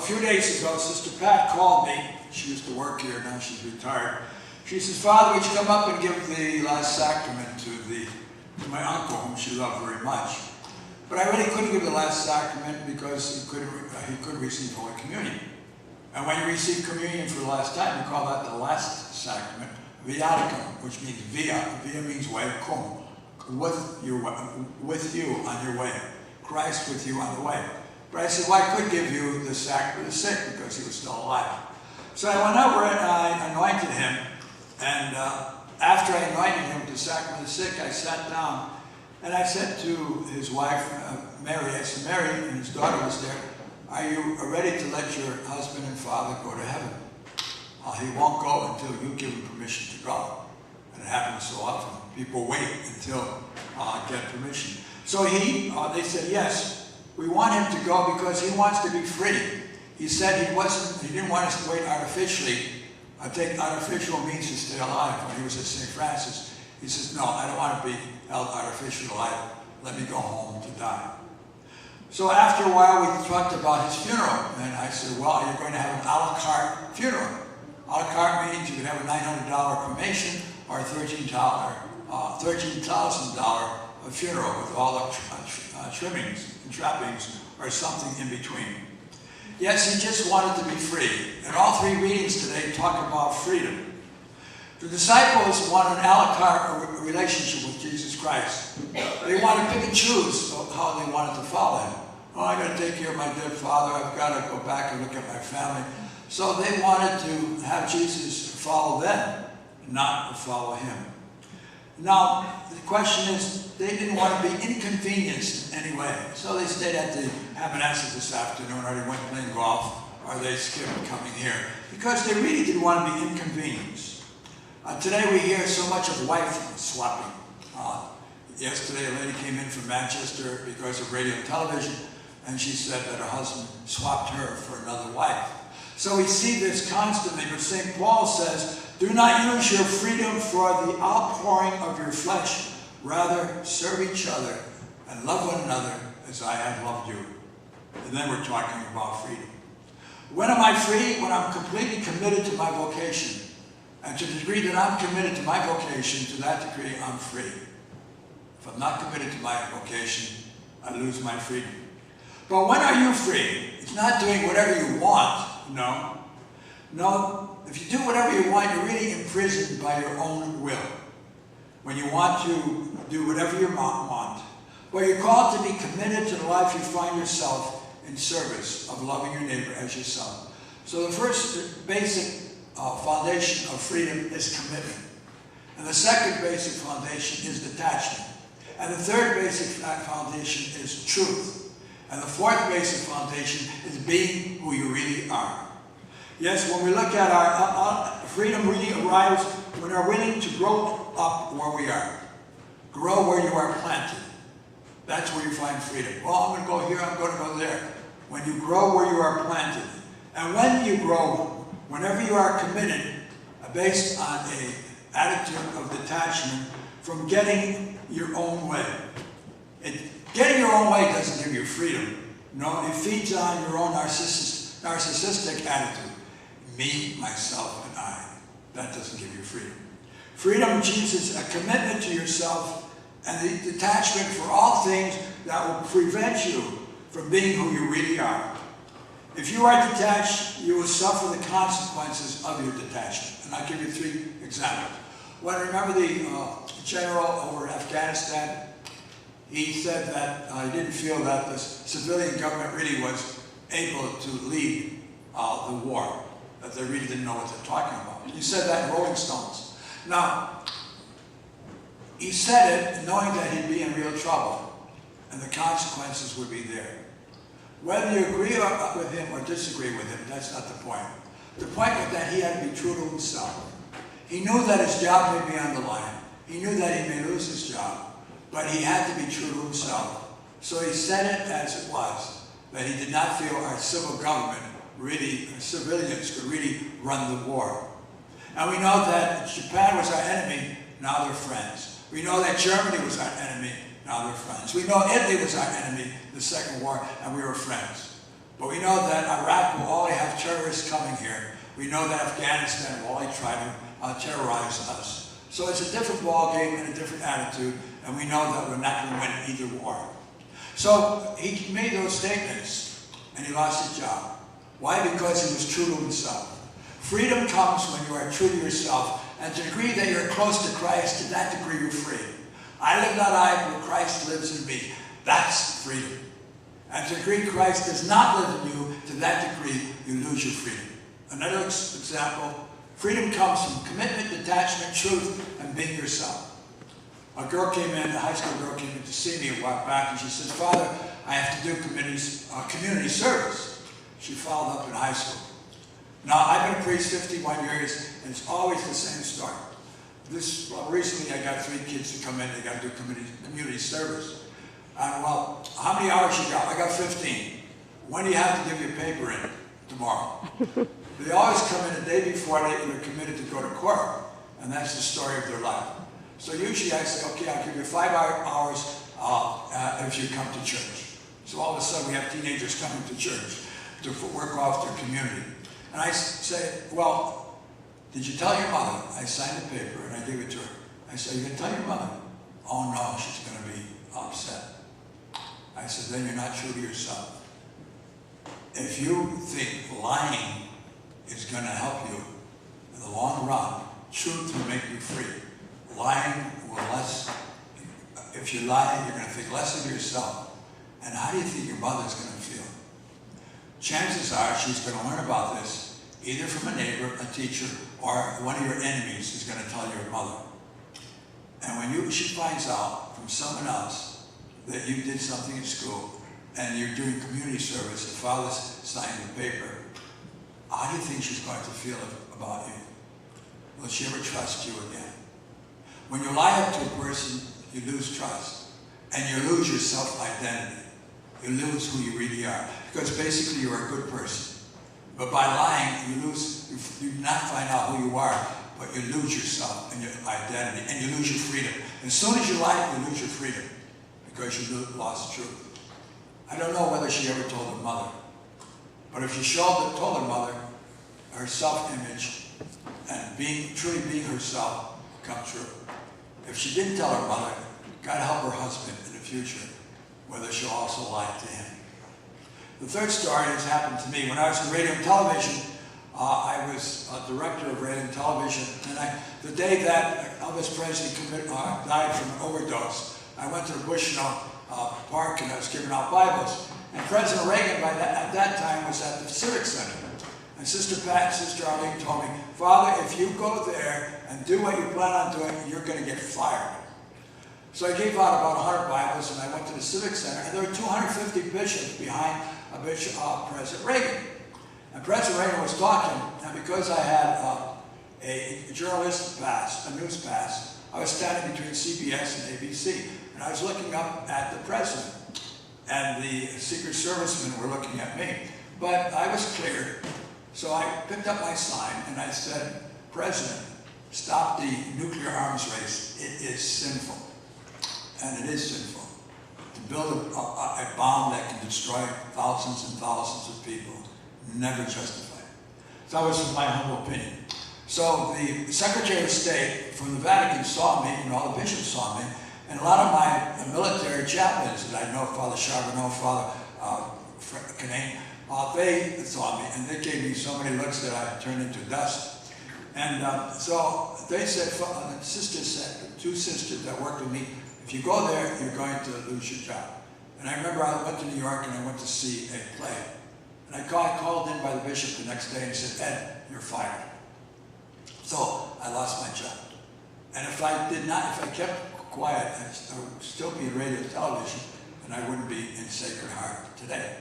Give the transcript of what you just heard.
few days ago, Sister Pat called me. She used to work here, now she's retired. She says, Father, would you come up and give the last sacrament to my uncle, whom she loved very much. But I really couldn't give the last sacrament because he couldn't receive Holy Communion. And when you receive communion for the last time, we call that the last sacrament, viaticum, which means via. Via means way, cum, with you on your way. Christ with you on the way. But I said, well, I could give you the sacrament of the sick because he was still alive. So I went over and I anointed him. And after I anointed him with the sacrament of the sick, I sat down and I said to his wife, Mary, I said, Mary, and his daughter was there, are you ready to let your husband and father go to heaven? He won't go until you give him permission to go. And it happens so often. People wait until get permission. So they said, yes, we want him to go because he wants to be free. He said he didn't want us to wait artificially, take artificial means to stay alive. When he was at St. Francis, he says, no, I don't want to be held artificially alive. Let me go home to die. So after a while, we talked about his funeral. And I said, well, you're going to have an a la carte funeral. A la carte means you can have a $900 cremation or a $13,000 funeral with all the trimmings and trappings or something in between. Yes, he just wanted to be free. And all three readings today talk about freedom. The disciples wanted an a la carte relationship with Jesus Christ. They wanted to pick and choose how they wanted to follow him. Oh, I got to take care of my dead father. I've got to go back and look at my family. So they wanted to have Jesus follow them, not follow him. Now, the question is, they didn't want to be inconvenienced in any way. So they stayed at the Hamanesses this afternoon, or they went playing golf, or they skipped coming here, because they really didn't want to be inconvenienced. Today we hear so much of wife swapping. Yesterday a lady came in from Manchester because of radio and television, and she said that her husband swapped her for another wife. So we see this constantly, but St. Paul says, do not use your freedom for the outpouring of your flesh. Rather, serve each other and love one another as I have loved you. And then we're talking about freedom. When am I free? When I'm completely committed to my vocation. And to the degree that I'm committed to my vocation, to that degree, I'm free. If I'm not committed to my vocation, I lose my freedom. But when are you free? It's not doing whatever you want, no. No, if you do whatever you want, you're really imprisoned by your own will. When you want to do whatever you want. Well, you're called to be committed to the life you find yourself in service of loving your neighbor as yourself. So the first basic foundation of freedom is commitment. And the second basic foundation is detachment. And the third basic foundation is truth. And the fourth basic foundation is being who you really are. Yes, when we look at our freedom really arrives when we're willing to grow up where we are. Grow where you are planted. That's where you find freedom. Well, I'm going to go here, I'm going to go there. When you grow where you are planted. And when you grow, whenever you are committed, based on an attitude of detachment from getting your own way. Getting your own way doesn't give you freedom. No, it feeds on your own narcissistic attitude. Me, myself, and I. That doesn't give you freedom. Freedom, Jesus, a commitment to yourself and the detachment for all things that will prevent you from being who you really are. If you are detached, you will suffer the consequences of your detachment. And I'll give you three examples. Well, remember the general over Afghanistan? He said that he didn't feel that the civilian government really was able to lead the war, that they really didn't know what they're talking about. He said that in Rolling Stones. Now, he said it knowing that he'd be in real trouble, and the consequences would be there. Whether you agree with him or disagree with him, that's not the point. The point was that he had to be true to himself. He knew that his job may be on the line. He knew that he may lose his job, but he had to be true to himself. So he said it as it was, that he did not feel our civil government really, civilians could really run the war. And we know that Japan was our enemy, now they're friends. We know that Germany was our enemy, now they're friends. We know Italy was our enemy in the Second War, and we were friends. But we know that Iraq will first coming here, we know that Afghanistan will only try to terrorize us. So it's a different ball game and a different attitude, and we know that we're not going to win either war. So he made those statements, and he lost his job. Why? Because he was true to himself. Freedom comes when you are true to yourself, and to the degree that you're close to Christ, to that degree you're free. I live not I, but Christ lives in me. That's freedom. And to the degree Christ does not live in you, to that degree you lose your freedom. Another example, freedom comes from commitment, detachment, truth, and being yourself. A girl came in, a high school girl came in to see me a while back, and she says, Father, I have to do community service. She followed up in high school. Now, I've been a priest 51 years, and it's always the same story. Recently, I got 3 kids to come in, they got to do community service. And well, how many hours you got? I got 15. When do you have to give your paper in? Tomorrow. They always come in a day before they're committed to go to court, and that's the story of their life. So usually I say, okay, I'll give you 5 hours if you come to church. So all of a sudden we have teenagers coming to church to work off their community. And I say, well, did you tell your mother? I signed the paper and I gave it to her. I said, you going to tell your mother? Oh no, she's going to be upset. I said, then you're not true to yourself. If you think lying is going to help you in the long run, truth will make you free. Lying will if you lie, you're going to think less of yourself. And how do you think your mother's going to feel? Chances are she's going to learn about this either from a neighbor, a teacher, or one of your enemies is going to tell your mother. And when she finds out from someone else that you did something in school and you're doing community service, the father's signing the paper, how do you think she's going to feel about you? Will she ever trust you again? When you lie up to a person, you lose trust, and you lose your self-identity. You lose who you really are, because basically you're a good person. But by lying, you do not find out who you are, but you lose yourself and your identity, and you lose your freedom. As soon as you lie, you lose your freedom, because you lost truth. I don't know whether she ever told her mother, but if she told her mother, her self-image and truly being herself come true. If she didn't tell her mother, God help her husband in the future, whether she'll also lie to him. The third story has happened to me. When I was in radio and television, I was a director of radio and television, and the day that Elvis Presley died from an overdose, I went to the Bushnell Park and I was giving out Bibles. And President Reagan at that time was at the Civic Center. And Sister Pat, Sister Arlene told me, Father, if you go there and do what you plan on doing, you're going to get fired. So I gave out about 100 Bibles, and I went to the Civic Center, and there were 250 bishops behind President Reagan. And President Reagan was talking, and because I had a journalist pass, a news pass, I was standing between CBS and ABC, and I was looking up at the president, and the Secret Servicemen were looking at me. But I was cleared, so I picked up my sign, and I said, President, stop the nuclear arms race. It is sinful. And it is sinful to build a bomb that can destroy thousands and thousands of people. Never justified. So that was my humble opinion. So the Secretary of State from the Vatican saw me, and all the bishops saw me, and a lot of my military chaplains that I know, Father Charbonneau, Father Canane, they saw me, and they gave me so many looks that I turned into dust. And so they said, the sisters said, 2 sisters that worked with me, if you go there, you're going to lose your job. And I remember I went to New York and I went to see a play. And I called in by the bishop the next day and he said, Ed, you're fired. So I lost my job. And if I kept quiet, I would still be in radio and television, and I wouldn't be in Sacred Heart today.